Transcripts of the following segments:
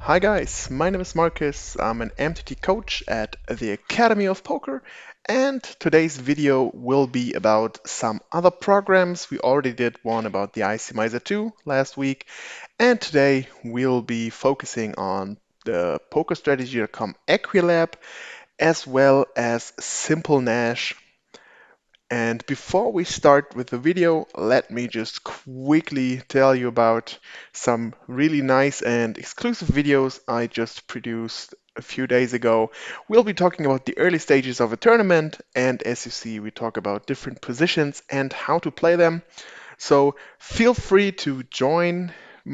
Hi guys, my name is Markus. I'm an MTT coach at the Academy of Poker, and today's video will be about some other programs. We already did one about the ICMizer 2 last week, and today we'll be focusing on the PokerStrategy.com Equilab as well as Simple Nash. And before we start with the video, let me just quickly tell you about some really nice and exclusive videos I just produced a few days ago. We'll be talking about the early stages of a tournament, and as you see, we talk about different positions and how to play them. So feel free to join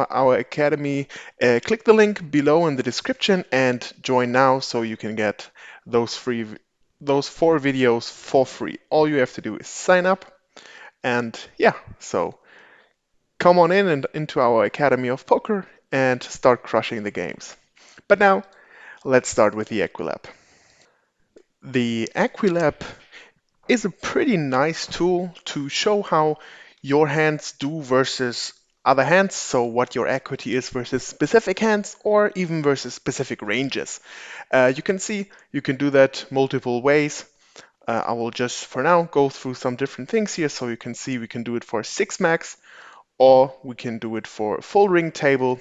our academy. Click the link below in the description and join now so you can get those free those 4 videos for free. All you have to do is sign up and yeah, so come on in and into our Academy of Poker and start crushing the games. But now let's start with the Equilab. The Equilab is a pretty nice tool to show how your hands do versus other hands, so what your equity is versus specific hands or even versus specific ranges. You can see you can do that multiple ways. I will just for now go through some different things here so you can see we can do it for 6 max or we can do it for a full ring table.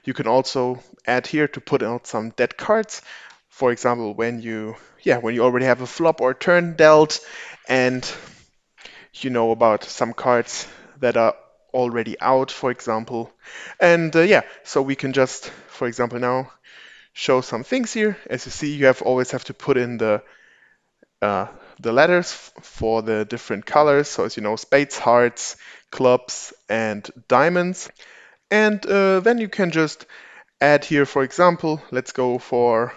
You can also add here to put out some dead cards. For example, when you already have a flop or turn dealt and you know about some cards that are already out, for example. And so we can just, for example, now show some things here. As you see, you always have to put in uh, the letters for the different colors. So as you know, spades, hearts, clubs, and diamonds. And then you can just add here, for example, let's go for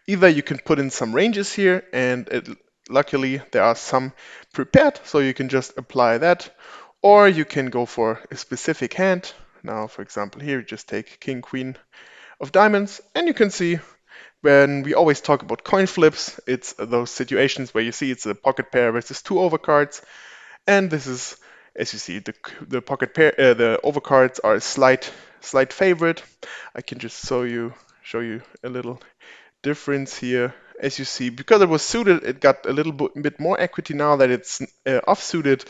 either you can put in some ranges here, and luckily there are some prepared, so you can just apply that, or you can go for a specific hand. Now, for example, here you just take King, Queen of diamonds, and you can see when we always talk about coin flips, it's those situations where you see it's a pocket pair versus 2 overcards, and this is, as you see, the pocket pair, the overcards are a slight favorite. I can just show you a little difference here. As you see, because it was suited, it got a little bit more equity. Now that it's off-suited,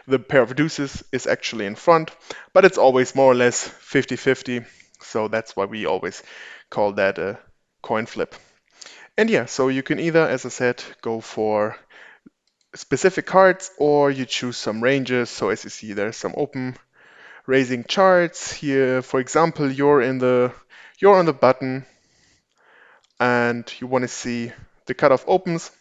the pair of deuces is actually in front, but it's always more or less 50-50. So that's why we always call that a coin flip. And yeah, so you can either, as I said, go for specific cards or you choose some ranges. So as you see, there's some open raising charts here. For example, you're on the button and you want to see the cutoff opens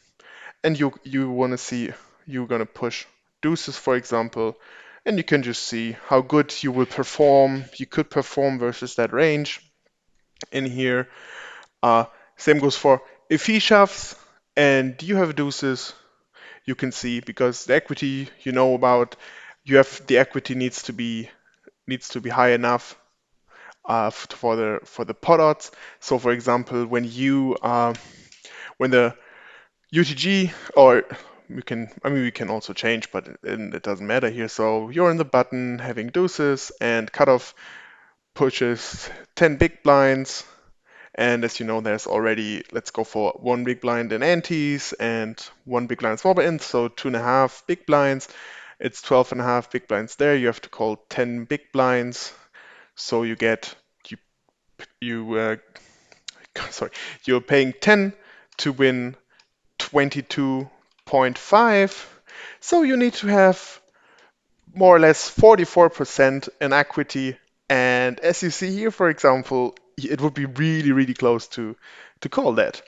and you want to see you're going to push deuces, for example, and you can just see how good you will perform. You could perform versus that range in here. Uh, Same goes for if he shoves and you have deuces, you can see because the equity you know about, you have the equity needs to be high enough for the pot odds. So for example, when the UTG or we can also change, but it doesn't matter here. So you're in the button having deuces and cutoff pushes 10 big blinds. And as you know, there's already, let's go for 1 big blind in antes and 1 big blind small blind, so 2.5 big blinds. It's 12.5 big blinds there. You have to call 10 big blinds. So you you sorry, you're paying 10 to win 22.5. So you need to have more or less 44% in equity. And as you see here, for example, it would be really, really close to call that.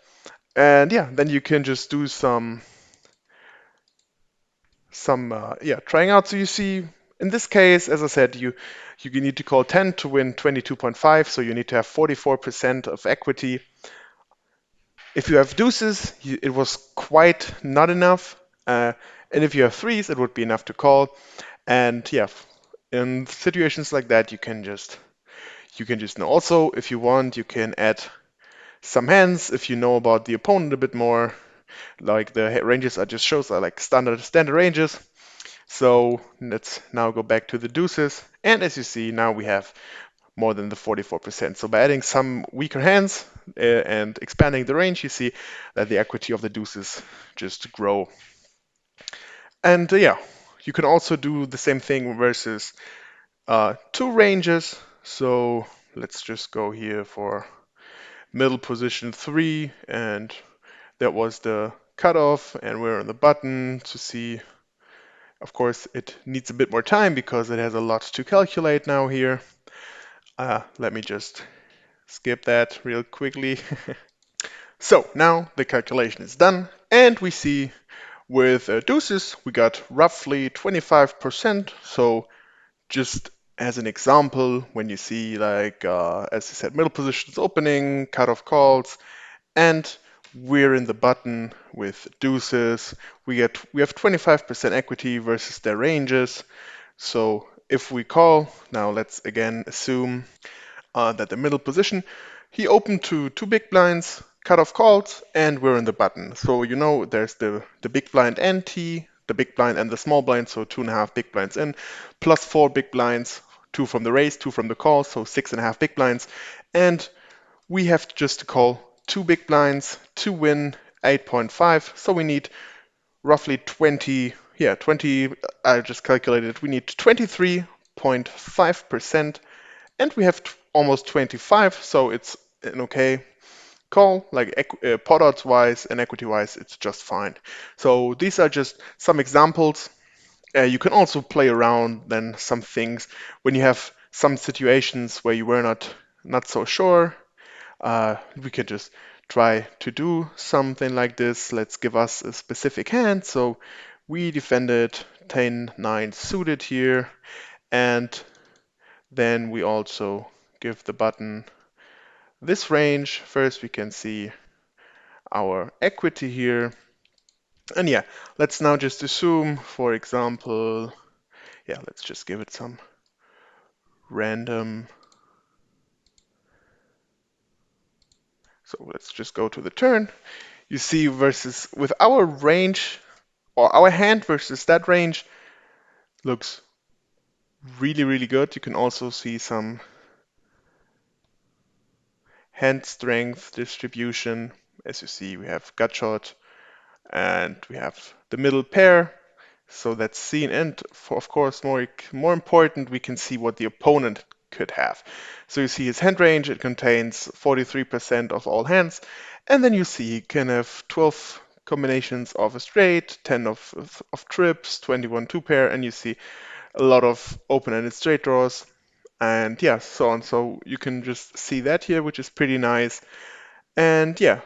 And yeah, then you can just do some trying out. So you see, in this case, as I said, you need to call 10 to win 22.5. So you need to have 44% of equity. If you have deuces, it was quite not enough. And if you have threes, it would be enough to call. And yeah, in situations like that, you can just know. Also, if you want, you can add some hands if you know about the opponent a bit more. Like the ranges I just showed are like standard ranges. So let's now go back to the deuces. And as you see, now we have more than the 44%. So by adding some weaker hands and expanding the range, you see that the equity of the deuces just grow. And yeah, you can also do the same thing versus two ranges. So let's just go here for middle position 3, and that was the cutoff, and we're on the button to see. Of course, it needs a bit more time because it has a lot to calculate now here. Let me just skip that real quickly. So now the calculation is done, and we see with deuces we got roughly 25%. So just as an example, when you see like, as I said, middle positions opening, cutoff calls, and we're in the button with deuces, we have 25% equity versus their ranges. So if we call, now let's again assume that the middle position, he opened to two big blinds, cutoff calls, and we're in the button. So you know there's the big blind and T, the big blind and the small blind, so 2.5 big blinds in, plus 4 big blinds, 2 from the raise, 2 from the call, so 6.5 big blinds. And we have just to call 2 big blinds to win 8.5. So we need roughly 20, yeah, 20, I just calculated, we need 23.5%, and we have almost 25, so it's an okay call, like pot odds wise and equity wise, it's just fine. So these are just some examples. You can also play around then some things when you have some situations where you were not so sure. We could just try to do something like this. Let's give us a specific hand. So we defended 10-9 suited here, and then we also give the button this range. First, we can see our equity here. And yeah, let's now just assume, for example, yeah, let's just give it some random. So let's just go to the turn. You see versus with our range or our hand versus that range looks really, really good. You can also see some hand strength distribution. As you see, we have gut shot and we have the middle pair. So that's seen, and for, of course, more important, we can see what the opponent could have. So you see his hand range, it contains 43% of all hands, and then you see he can have 12 combinations of a straight, 10 of trips, 21 two pair, and you see a lot of open-ended straight draws, and yeah, so on. So you can just see that here, which is pretty nice. And yeah,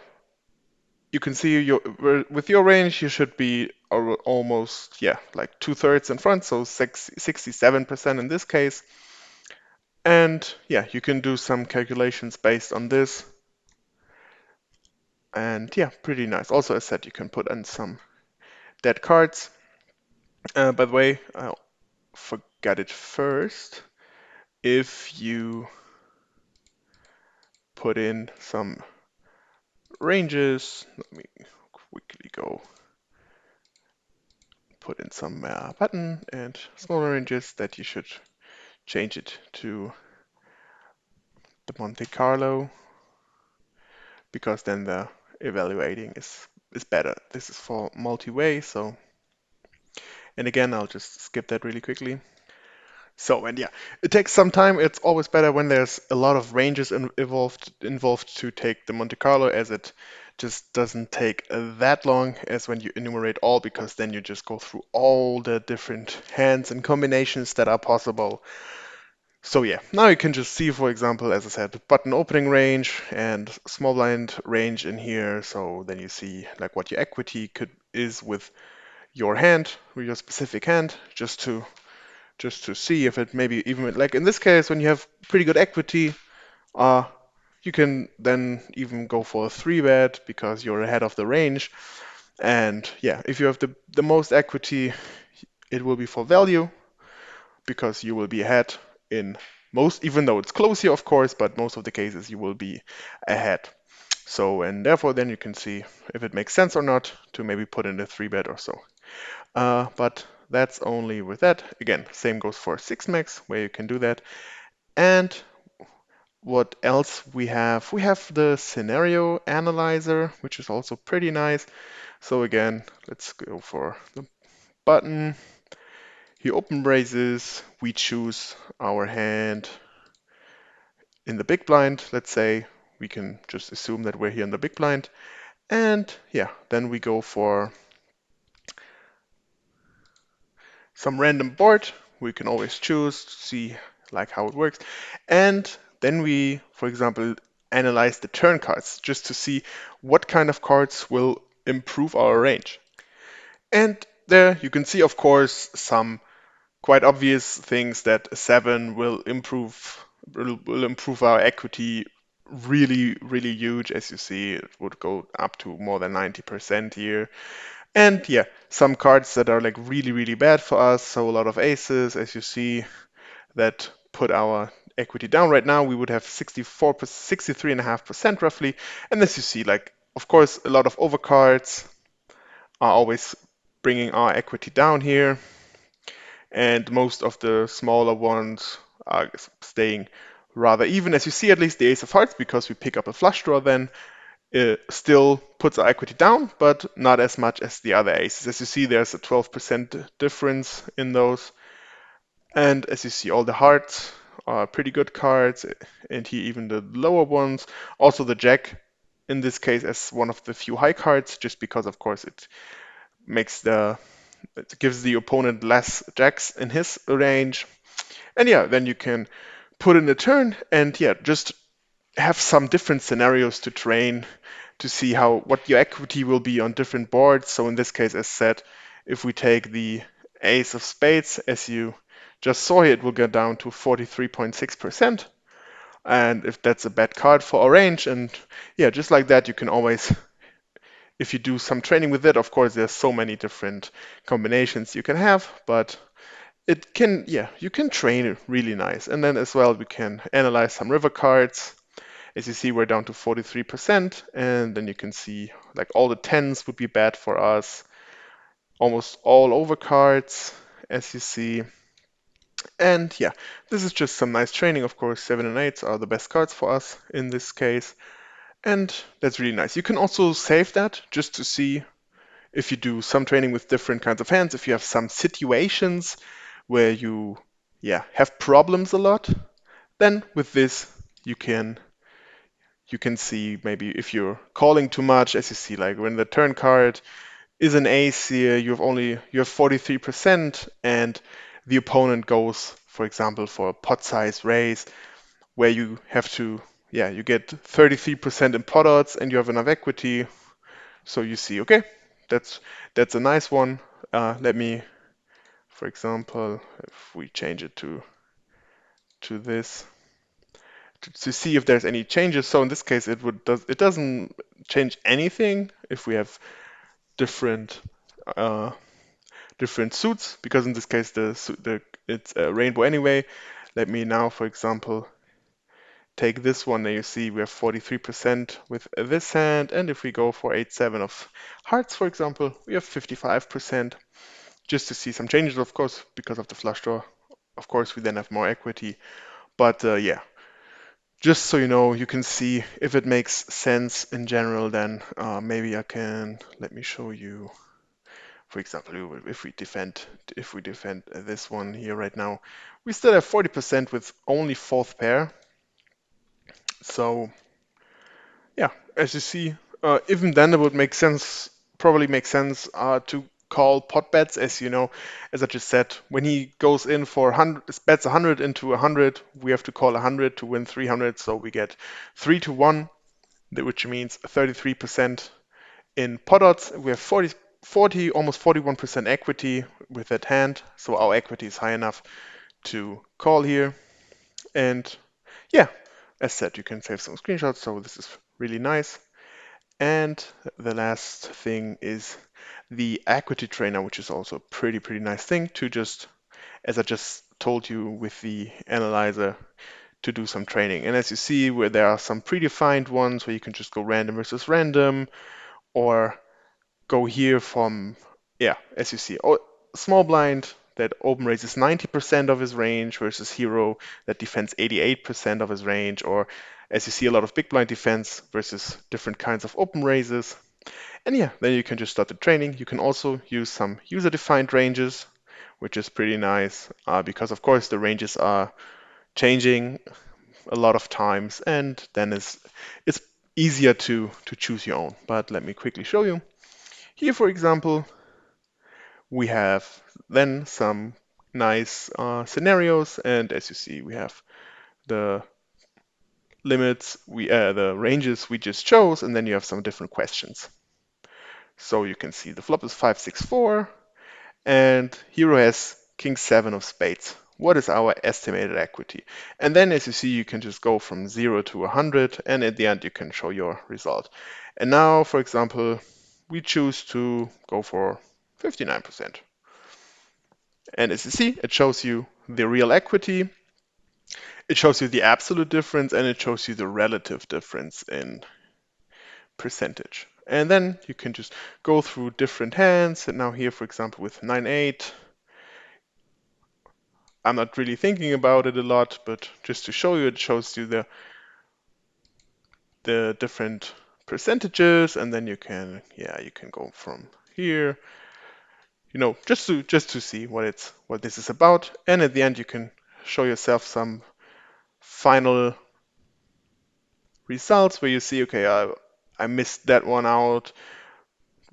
you can see with your range, you should be almost, yeah, like 2/3 in front, so 67% in this case. And yeah, you can do some calculations based on this. And yeah, pretty nice. Also, as said, you can put in some dead cards. By the way, I forgot it first. If you put in some ranges, let me quickly go put in some button and smaller ranges, that you should change it to the Monte Carlo, because then the evaluating is better. This is for multi-way, so, and again, I'll just skip that really quickly. So, and yeah, it takes some time. It's always better when there's a lot of ranges involved to take the Monte Carlo, as it just doesn't take that long as when you enumerate all, because then you just go through all the different hands and combinations that are possible. So yeah, now you can just see, for example, as I said, button opening range and small blind range in here. So then you see like what your equity is with your hand, with your specific hand, just to see if it maybe even, like in this case, when you have pretty good equity, uh, you can then even go for a 3-bet because you're ahead of the range. And yeah, if you have the most equity, it will be for value, because you will be ahead in most, even though it's close here, of course, but most of the cases you will be ahead. So, and therefore then you can see if it makes sense or not to maybe put in a 3-bet or so. But that's only with that. Again, same goes for 6 max, where you can do that. And What else we have? We have the scenario analyzer, which is also pretty nice. So again, let's go for the button. He open raises. We choose our hand in the big blind. Let's say we can just assume that we're here in the big blind. And yeah, then we go for some random board. We can always choose to see like how it works. And then we, for example, analyze the turn cards just to see what kind of cards will improve our range. And there you can see, of course, some quite obvious things that a 7 will improve our equity really, really huge. As you see, it would go up to more than 90% here. And yeah, some cards that are like really, really bad for us. So a lot of aces, as you see, that put our equity down. Right now, we would have 63.5% roughly. And as you see, like, of course, a lot of overcards are always bringing our equity down here. And most of the smaller ones are staying rather even. As you see, at least the ace of hearts, because we pick up a flush draw then, still puts our equity down, but not as much as the other aces. As you see, there's a 12% difference in those. And as you see, all the hearts are pretty good cards, and here even the lower ones. Also the jack, in this case, as one of the few high cards, just because, of course, it gives the opponent less jacks in his range. And yeah, then you can put in a turn and yeah, just have some different scenarios to train to see what your equity will be on different boards. So in this case, as said, if we take the ace of spades, as you just saw here, it will go down to 43.6%. And if that's a bad card for our range, and yeah, just like that, you can always, if you do some training with it, of course, there's so many different combinations you can have, but it can, yeah, you can train it really nice. And then as well, we can analyze some river cards. As you see, we're down to 43%, and then you can see like all the tens would be bad for us, almost all over cards, as you see. And yeah, this is just some nice training. Of course, 7 and 8s are the best cards for us in this case, and that's really nice. You can also save that just to see if you do some training with different kinds of hands, if you have some situations where you yeah have problems a lot, then with this you can see maybe if you're calling too much, as you see, like when the turn card is an ace here, you have 43%, and the opponent goes, for example, for a pot size raise where you have to, yeah, you get 33% in pot odds and you have enough equity. So you see, okay, that's a nice one. Let me, for example, if we change it to this, to see if there's any changes. So in this case, it doesn't change anything if we have different uh, different suits, because in this case it's a rainbow anyway. Let me now, for example, take this one. And you see we have 43% with this hand, and if we go for 8-7 of hearts, for example, we have 55%. Just to see some changes, of course, because of the flush draw. Of course, we then have more equity. But yeah, just so you know, you can see if it makes sense in general, then maybe let me show you, for example, if we defend this one here right now, we still have 40% with only fourth pair. So yeah, as you see, even then it would probably make sense to call pot bets, as you know, as I just said, when he goes in for 100, bets 100 into 100, we have to call 100 to win 300, so we get 3-1, which means 33% in pot odds. We have 40, almost 41% equity with that hand, so our equity is high enough to call here. And yeah, as said, you can save some screenshots, so this is really nice. And the last thing is the equity trainer, which is also a pretty nice thing to just, as I just told you with the analyzer, to do some training. And as you see, where there are some predefined ones where you can just go random versus random, or go here from, yeah, as you see, small blind that open raises 90% of his range versus hero that defends 88% of his range, or as you see, a lot of big blind defense versus different kinds of open raises. And yeah, then you can just start the training. You can also use some user-defined ranges, which is pretty nice because, of course, the ranges are changing a lot of times, and then it's easier to choose your own. But let me quickly show you. Here, for example, we have then some nice scenarios, and as you see, we have the limits, the ranges we just chose, and then you have some different questions. So you can see the flop is 5-6-4, and hero has king 7 of spades. What is our estimated equity? And then as you see, you can just go from 0 to 100, and at the end you can show your result. And now, for example, we choose to go for 59%. And as you see, it shows you the real equity, it shows you the absolute difference, and it shows you the relative difference in percentage. And then you can just go through different hands. And now here, for example, with 9-8, I'm not really thinking about it a lot, but just to show you, it shows you the different percentages, and then you can go from here, just to see what this is about. And at the end, you can show yourself some final results where you see, okay, I missed that one out.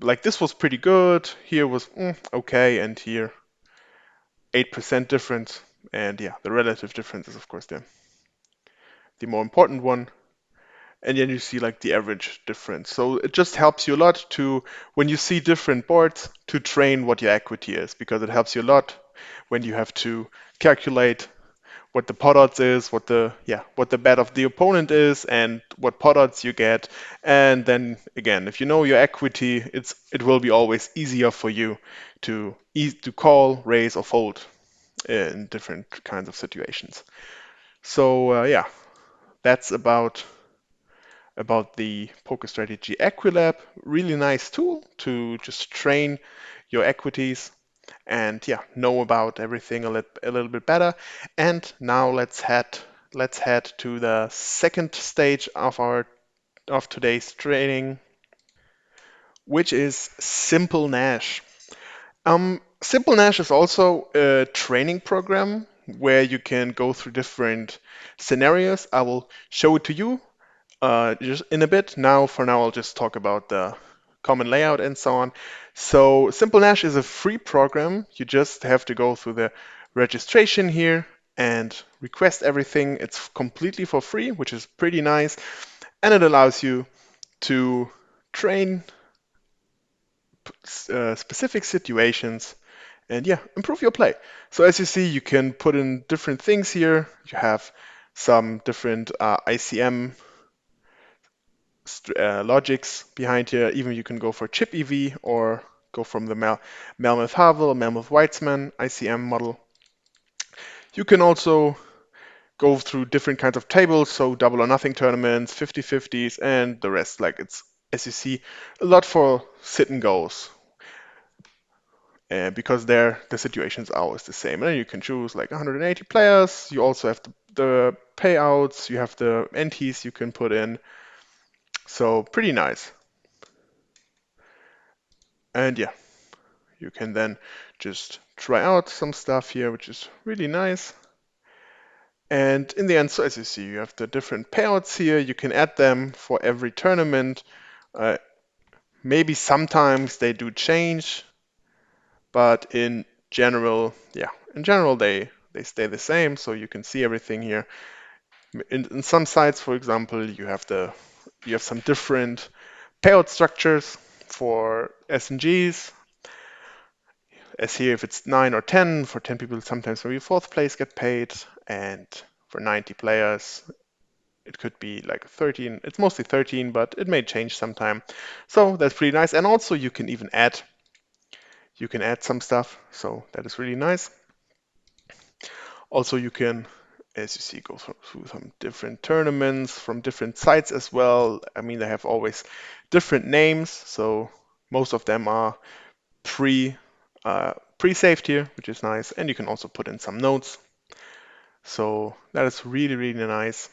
Like this was pretty good. Here was okay, and here 8% difference. And yeah, the relative difference is of course the more important one. And then you see like the average difference. So it just helps you a lot to, when you see different boards, to train what your equity is, because it helps you a lot when you have to calculate what the pot odds is, what the bet of the opponent is, and what pot odds you get. And then again, if you know your equity, it will be always easier for you to call, raise, or fold in different kinds of situations. So yeah, that's about the poker strategy Equilab. Really nice tool to just train your equities and yeah, know about everything a little bit better. And now let's head to the second stage of today's training, which is Simple Nash. Simple Nash is also a training program where you can go through different scenarios. I will show it to you just in a bit. For now, I'll just talk about the common layout and so on. So Simple Nash is a free program. You just have to go through the registration here and request everything. It's completely for free, which is pretty nice. And it allows you to train specific situations and yeah, improve your play. So as you see, you can put in different things here. You have some different ICM logics behind here. Even you can go for chip EV or go from the Melmoth Havel, Melmoth Weitzman ICM model. You can also go through different kinds of tables, so double or nothing tournaments, 50-50s, and the rest. Like it's, as you see, a lot for sit and goes. Because there the situations are always the same. And then you can choose like 180 players. You also have the payouts, you have the NTs you can put in. So pretty nice. And yeah, you can then just try out some stuff here, which is really nice. And in the end, so as you see, you have the different payouts here. You can add them for every tournament. Uh, Maybe sometimes they do change, but in general, they stay the same. So you can see everything here. In some sites, for example, you have some different payout structures for SNGs. As here, if it's 9 or 10, for 10 people, sometimes maybe fourth place get paid, and for 90 players, it could be like 13. It's mostly 13, but it may change sometime. So that's pretty nice. And also you can add some stuff, so that is really nice. Also, you can, as you see, go through some different tournaments from different sites as well. I mean, they have always different names, so most of them are pre pre-saved here, which is nice. And you can also put in some notes. So that is really, really nice.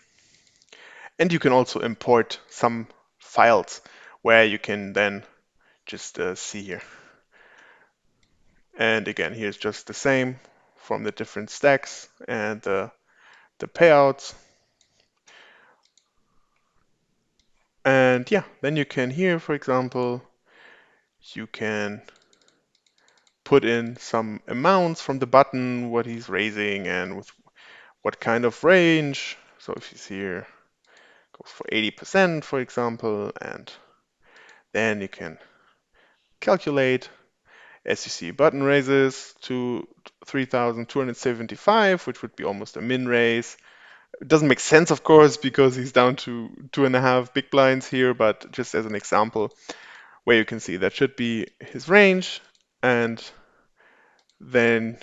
And you can also import some files where you can then just see here. And again, here's just the same from the different stacks and the payouts. And yeah, then you can here, for example, you can put in some amounts from the button, what he's raising and with what kind of range. So if you see here, go for 80%, for example, and then you can calculate. As you see, button raises to 3,275, which would be almost a min raise. It doesn't make sense, of course, because he's down to 2.5 big blinds here, but just as an example, where you can see that should be his range, and then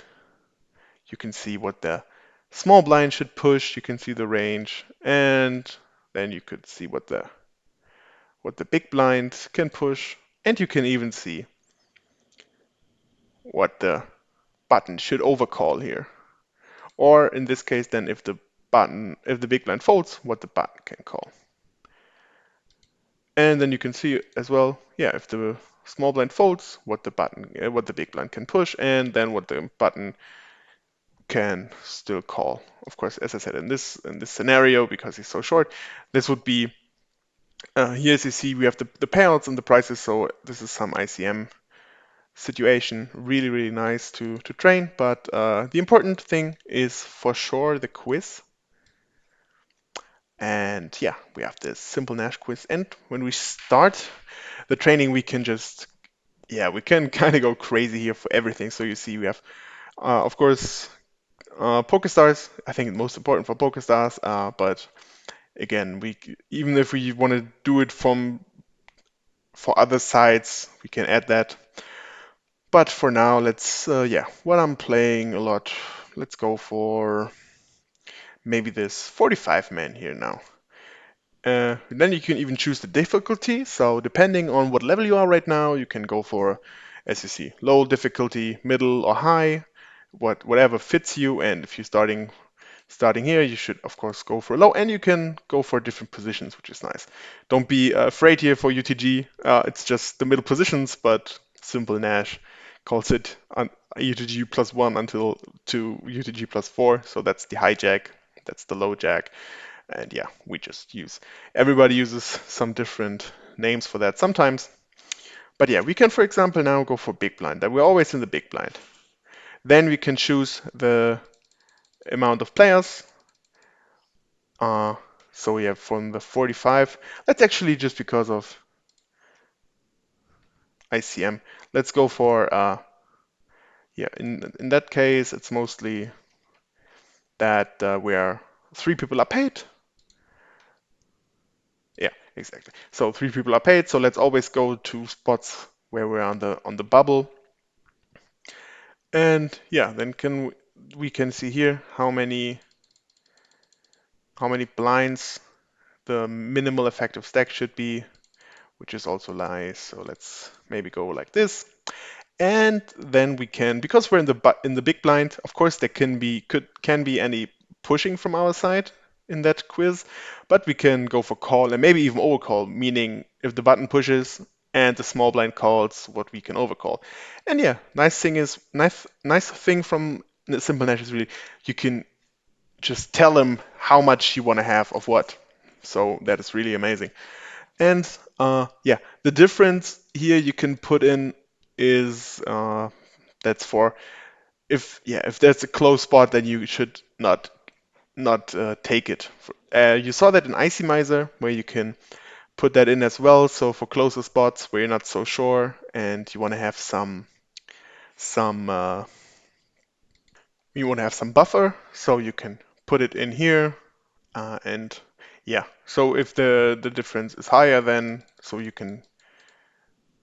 you can see what the small blind should push. You can see the range, and then you could see what the big blind can push, and you can even see what the button should overcall here. Or in this case, then if the big blind folds, what the button can call. And then you can see as well, yeah, if the small blind folds, what the big blind can push, and then what the button can still call. Of course, as I said, in this scenario, because he's so short, this would be here as you see, we have the payouts and the prices. So this is some ICM situation, really, really nice to train. But the important thing is for sure the quiz. And yeah, we have this simple Nash quiz. And when we start the training, we can just, yeah, we can kind of go crazy here for everything. So you see, we have, of course, Poker Stars. I think it's most important for Poker Stars. But again, even if we want to do it for other sites, we can add that. But for now, yeah, what I'm playing a lot, let's go for maybe this 45 man here now. Then you can even choose the difficulty. So depending on what level you are right now, you can go for, as you see, low difficulty, middle, or high, whatever fits you. And if you're starting here, you should of course go for low, and you can go for different positions, which is nice. Don't be afraid here for UTG. It's just the middle positions, but simple Nash calls it UTG +1 until to UTG +4. So that's the high jack, that's the low jack. And yeah, everybody uses some different names for that sometimes. But yeah, we can, for example, now go for big blind. That we're always in the big blind. Then we can choose the amount of players. Uh, so we have from the 45. Let's actually, just because of ICM, let's go for, yeah, in that case, it's mostly that where 3 people are paid. Yeah, exactly. So 3 people are paid. So let's always go to spots where we're on the bubble. And yeah, then we can see here how many blinds the minimal effective stack should be, which is also nice. So let's maybe go like this. And then we can, because we're in the big blind, of course there can be any pushing from our side in that quiz, but we can go for call and maybe even overcall, meaning if the button pushes and the small blind calls, what we can overcall. And yeah, nice thing from the simple Nash is really you can just tell him how much you want to have of what. So that is really amazing. And yeah, the difference here you can put in is that's for if there's a close spot, then you should not take it. You saw that in Icemizer where you can put that in as well. So for closer spots where you're not so sure and some you want to have some buffer, so you can put it in here. And yeah, so if the difference is higher, then so you can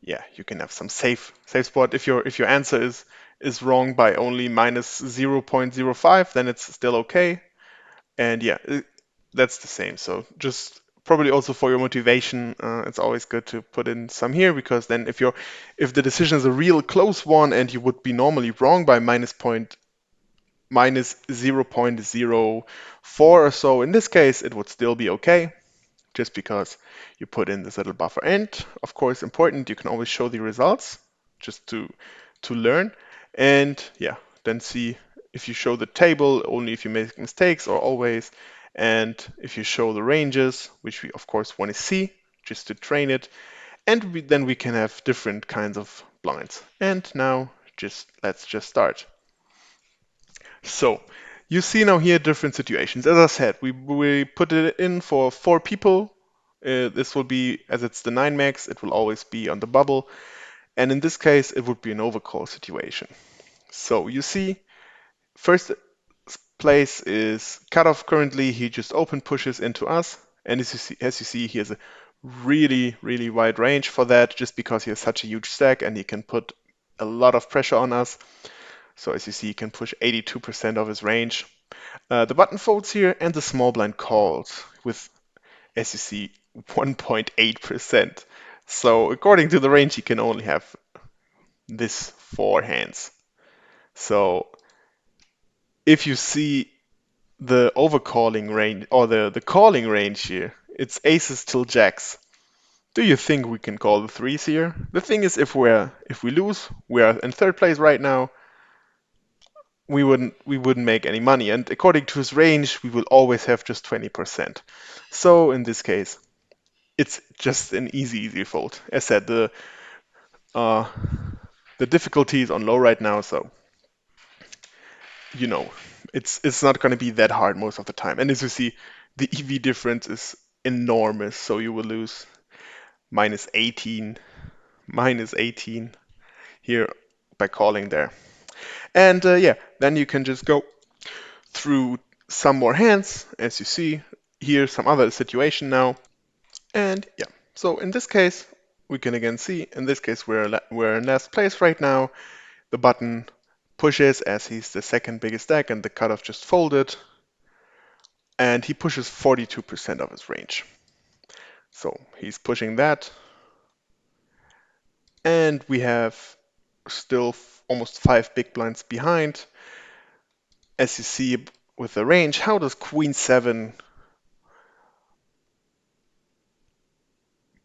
have some safe spot. If your answer is wrong by only minus 0.05, then it's still okay. And yeah, that's the same. So just probably also for your motivation, it's always good to put in some here, because then if the decision is a real close one and you would be normally wrong by minus 0.04 or so, in this case it would still be okay, just because you put in this little buffer. And of course, important, you can always show the results just to learn. And yeah, then see if you show the table only if you make mistakes or always, and if you show the ranges, which we of course want to see just to train it. And then we can have different kinds of blinds. And now let's just start. So you see now here different situations. As I said, we put it in for 4 people. This will be, as it's the 9 max, it will always be on the bubble. And in this case, it would be an overcall situation. So you see, first place is cutoff currently. He just open pushes into us. And as you see, he has a really, really wide range for that, just because he has such a huge stack and he can put a lot of pressure on us. So as you see, he can push 82% of his range. The button folds here and the small blind calls with, as you see, 1.8%. So according to the range, he can only have this 4 hands. So if you see the overcalling range or the calling range here, it's aces till jacks. Do you think we can call the threes here? The thing is, if we lose, we are in third place right now. We wouldn't make any money, and according to his range, we will always have just 20%. So in this case, it's just an easy fold. As said, uh, the difficulty is on low right now, so you know it's not going to be that hard most of the time. And as you see, the EV difference is enormous, so you will lose minus 18, minus 18 here by calling there. And yeah, then you can just go through some more hands, as you see here, some other situation now. And yeah, so in this case, we can again see, in this case, we're in last place right now. The button pushes as he's the second biggest stack and the cutoff just folded. And he pushes 42% of his range. So he's pushing that. And we have still almost 5 big blinds behind. As you see with the range, how does Queen 7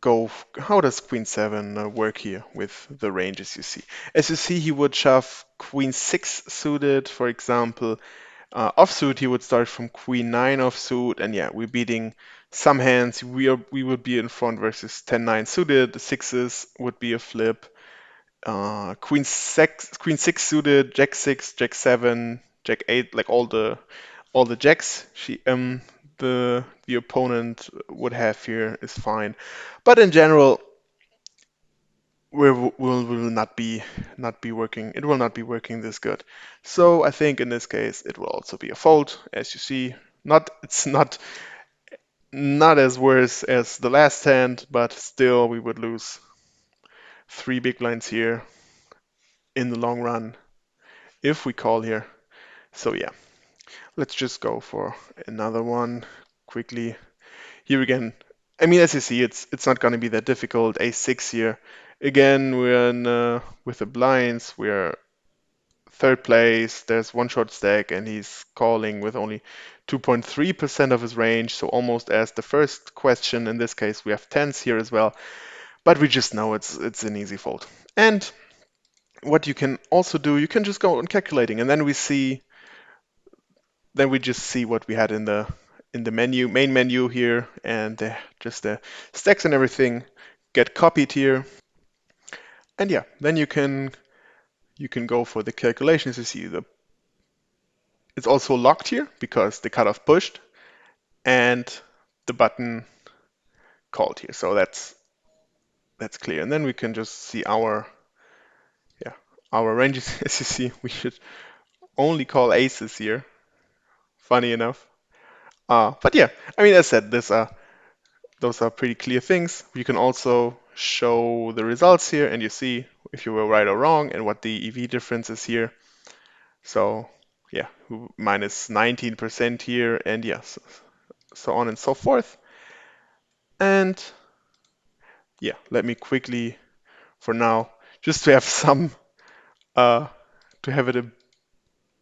go? How does Queen 7 work here with the ranges you see? As you see, he would shove Queen 6 suited, for example. Offsuit, he would start from Queen 9 offsuit, and yeah, we're beating some hands. We would be in front versus 10-9 suited. The sixes would be a flip. Queen 6 suited, Jack 6, Jack 7, Jack 8, like all the jacks the opponent would have here is fine. But in general, will not be working. It will not be working this good. So I think in this case it will also be a fold, as you see. It's not as worse as the last hand, but still we would lose 3 big blinds here in the long run if we call here. So yeah, let's just go for another one quickly. Here again, I mean, as you see, it's not going to be that difficult. A6 here. Again, we're with the blinds. We're third place. There's one short stack, and he's calling with only 2.3% of his range, so almost as the first question. In this case, we have tens here as well, but we just know it's an easy fold. And what you can also do, you can just go on calculating, and then we just see what we had in the main menu here, and just the stacks and everything get copied here. And yeah, then you can go for the calculations. You see it's also locked here because the cutoff pushed and the button called here. So that's clear. And then we can just see our ranges. As you see, we should only call aces here. Funny enough. But yeah, I mean, as I said, those are pretty clear things. You can also show the results here, and you see if you were right or wrong and what the EV difference is here. So yeah, minus 19% here, and yes, so on and so forth. And yeah, let me quickly, for now, just to have some, to have it a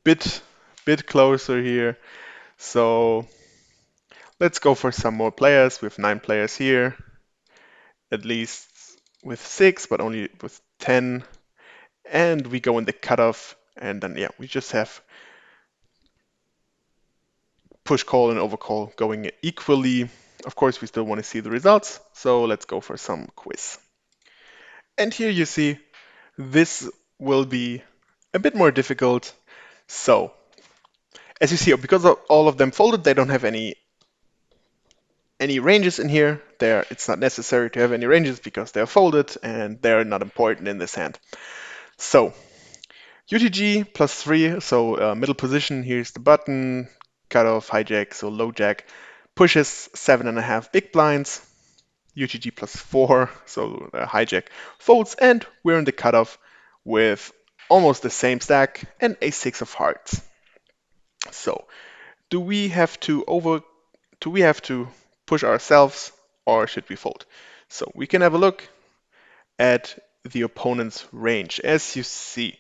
bit, bit closer here. So let's go for some more players. We have 9 players here, at least with 6, but only with 10. And we go in the cutoff, and then yeah, we just have push call and overcall going equally. Of course, we still want to see the results, so let's go for some quiz. And here you see this will be a bit more difficult. So, as you see, because all of them folded, they don't have any ranges in here. There, it's not necessary to have any ranges because they're folded and they're not important in this hand. So, UTG +3, so middle position, here's the button, cutoff, hijack, so low jack, pushes 7.5 big blinds, UTG +4, so hijack folds, and we're in the cutoff with almost the same stack and a 6 of hearts. So, do we have to push ourselves or should we fold? So we can have a look at the opponent's range. As you see,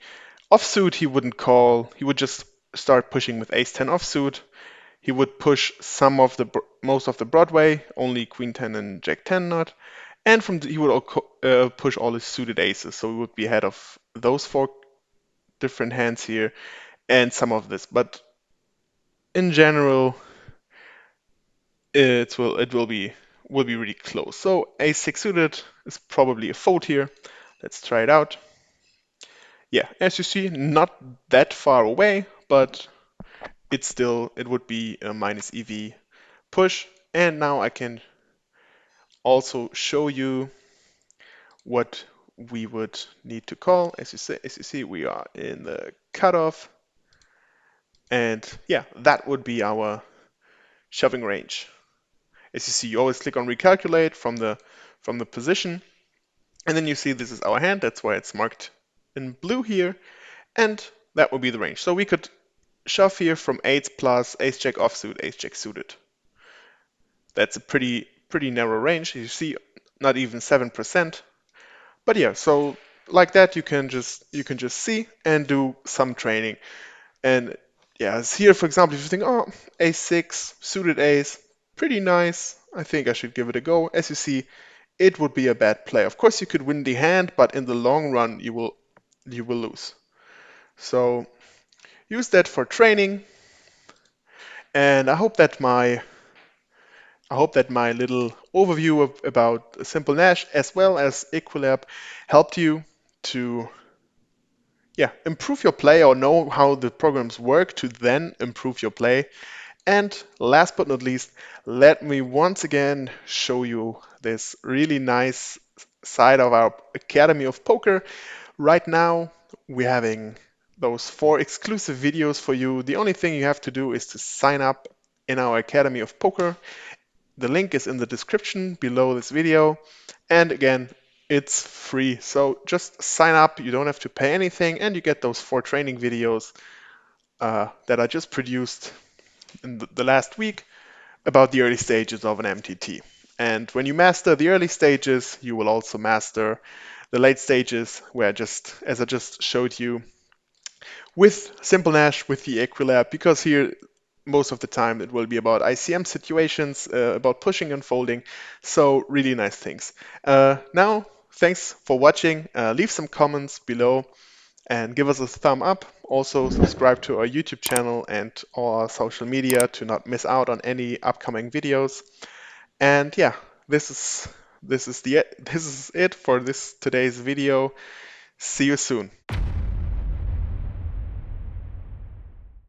offsuit he wouldn't call, he would just start pushing with ace-10 offsuit. He would push most of the Broadway, only queen-10 and jack-10 not. And he would push all his suited aces, so he would be ahead of those 4 different hands here and some of this. But in general, it will be really close. So ace-6 suited is probably a fold here. Let's try it out. Yeah, as you see, not that far away, but it would be a minus EV push. And now I can also show you what we would need to call. As you see, we are in the cutoff. And yeah, that would be our shoving range. As you see, you always click on recalculate from the position. And then you see this is our hand. That's why it's marked in blue here. And that would be the range. So we could shove here from 8 plus ace jack offsuit, ace jack suited. That's a pretty narrow range. You see, not even 7%. But yeah, so like that you can just see and do some training. And yeah, here for example, if you think, oh, ace-6 suited ace, pretty nice. I think I should give it a go. As you see, it would be a bad play. Of course, you could win the hand, but in the long run, you will lose. So use that for training. And I hope that my little overview about Simple Nash as well as Equilab helped you to improve your play or know how the programs work to then improve your play. And last but not least, let me once again show you this really nice side of our Academy of Poker. Right now, we're having those 4 exclusive videos for you. The only thing you have to do is to sign up in our Academy of Poker. The link is in the description below this video. And again, it's free. So just sign up. You don't have to pay anything, and you get those 4 training videos that I just produced in the last week about the early stages of an MTT. And when you master the early stages, you will also master the late stages, where as I just showed you, with Simple Nash, with the Equilab, because here most of the time it will be about ICM situations, about pushing and folding. So really nice things. Now, thanks for watching. Leave some comments below and give us a thumb up. Also subscribe to our YouTube channel and our social media to not miss out on any upcoming videos. And yeah, this is it for today's video. See you soon.